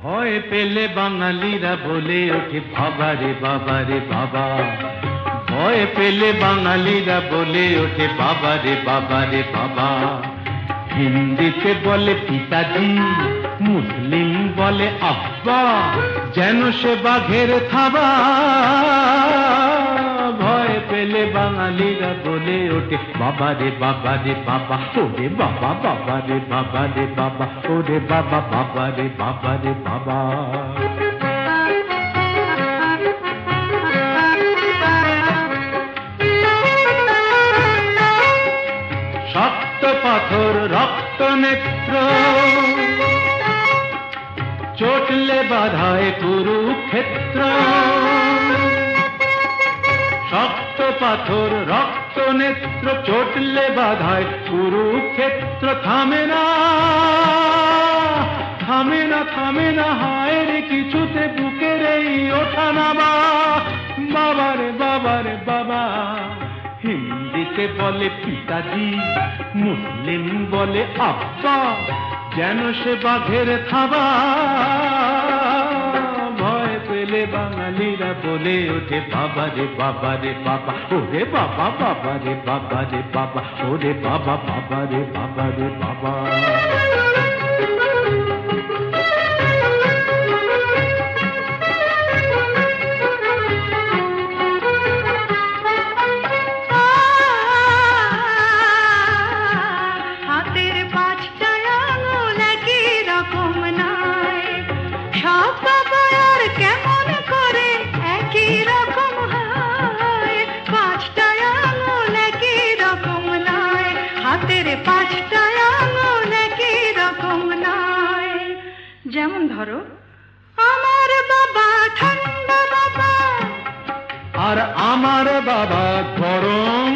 ভয় পেলে বাঙালিরা বলে ওঠে বাবা রে বাবা রে বাবা। ভয় পেলে বাঙালিরা বলে ওঠে বাবা রে বাবা রে বাবা। হিন্দিতে বলে পিতাজি, মুসলিম বলে আব্বা, যেন সে বাঘের থাবা। ভয় পেলে বাঙালিরা বলে ওঠে বাবা রে বাবা রে বাবা। ওরে বাবা বাবা রে বাবা রে বাবা। ওরে বাবা বাবা রে বাবা রে বাবা। শক্ত পাথর রক্ত নেত্র, চটলে বাধায় কুরুক্ষেত্র। শক্ত পাথর রক্ত নেত্র, চটলে বাধায় কুরুক্ষেত্র। থামে না থামে না থামে না, হায় রে কিছুতে বুকের এই ওঠা নামা। বাবা রে বাবা রে বাবা। হিন্দিতে বলে পিতাজি, মুসলিম বলে আব্বা, যেন সে বাঘের থাবা। ভয় পেলে বাঙালিরা বলে ওঠে বাবা রে বাবা রে বাবা। ওরে বাবা বাবা রে বাবা রে বাবা। ওরে বাবা বাবা রে বাবা রে বাবা। যেমন ধরো, আমার বাবা ঠান্ডা বাবা, আর আমার বাবা গরম।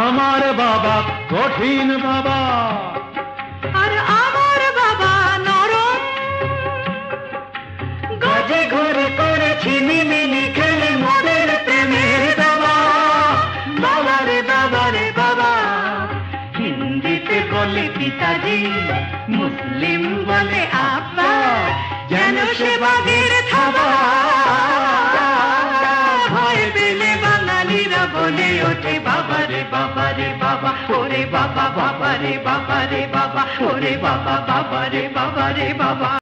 আমার বাবা কঠিন বাবা, আর আমার বাবা নরম। গজে ঘরে করেছি মিমিনি খেলে মোদের প্রেমের বাবা। বাবা রে বাবা রে বাবা। হিন্দিতে বলে পিতাজি, মুসলিম বলে আব্বা, যেন সে বাঘের থাবা। ভয় পেলে বাঙালিরা বলে ওঠে বাবা রে বাবা রে বাবা। ওরে বাবা বাবা রে বাবা রে বাবা। ওরে বাবা বাবা রে বাবা রে বাবা।